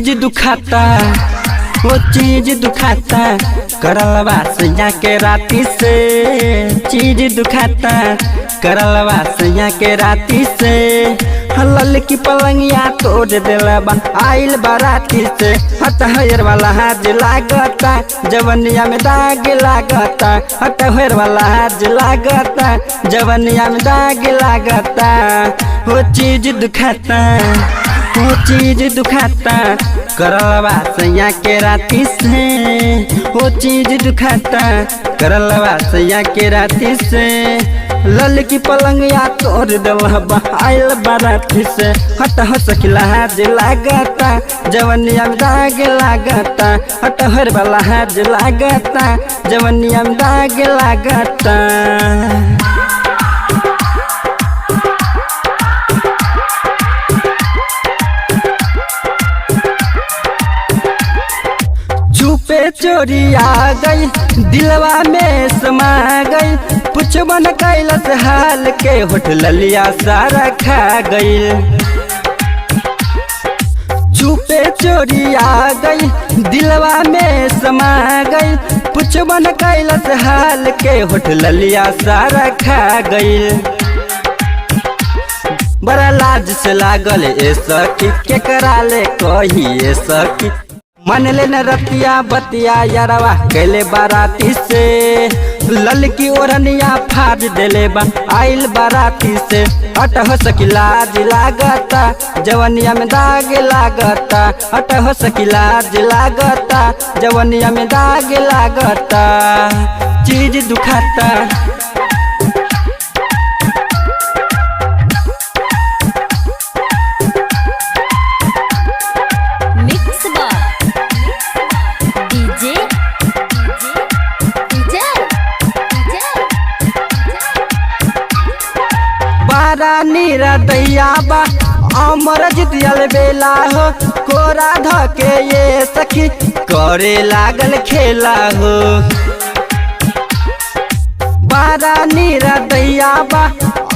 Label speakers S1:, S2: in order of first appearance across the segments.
S1: चीज दुखाता, वो चीज दुखाता, करलवा सैया के राती से। चीज दुखाता, करलवा सैया के राती से। हलल की पलंगिया तोड़ देला बा आइल बाराती से। हट हेर वाला हाथ लागता, जवनिया में दाग लागता। हट हेर वाला हाथ लागता, जवनिया में दाग लागता। वो चीज दुखाता, वो चीज दुखाता, करलवा सैया के राती से। वो चीज दुखाता, करलवा सैया के राती से। लल की पलंगिया तोड़ देला बा आइल बाराती से। हट हसकिला हाथ लागता, जवनिया में दाग लागता। हट हर वाला हाथ लागता, जवनिया में दाग लागता। छुपे चोरी आ गई, दिलवा में समा गई। पुछबन कैलस हाल के, होठ ललिया सारा खा गई। छुपे चोरी आ गई, दिलवा में समा गई। पुछबन कैलस हाल के, होठ ललिया सारा खा गई। बड़ा लाज से लागल ए सखी, के कराले कही ए सखी। मन ले न रतिया बतिया यारवा कैले बाराती से। लल की ओढ़निया फाड़ देले बा आइल बाराती से। हट हो सकी लाज लागता, जवनिया में दाग लागता। हट हो सकी लाज लागता, जवनिया में दाग लागता। चीज दुखाता, नीरा दैया बा अमर जितियल बेला हो। कोरा धके ये सखी करे लागल खेला हो। बारा नीरा दैया बा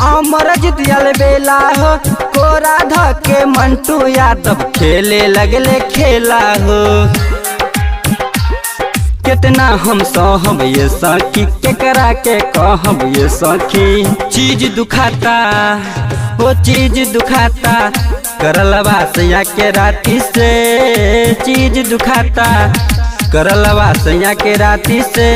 S1: अमर जितियल बेला हो। कोरा धके मंटू यादव खेले लगले खेला हो। कितना हम सहब ये सखी, केकरा के कहब ये सखी। चीज दुखाता, वो चीज दुखाता, करलवा सैया के राती से। चीज दुखाता, करलवा सैया के राती से।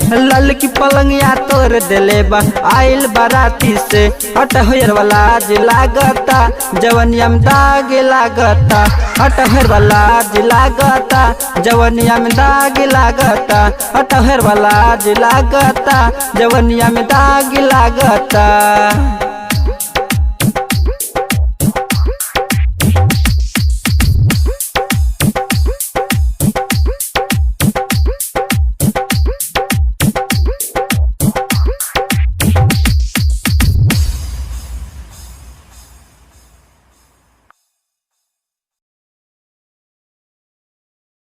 S1: लल की पलंगिया तोड़ देले बा आइल बाराती से। हट हेर वाला आज लागता, जवनिया में दाग लागता। हट हेर वाला आज लागता, जवनिया में दाग लागता। हट हेर वाला आज लागता, जवनिया में दाग लागता।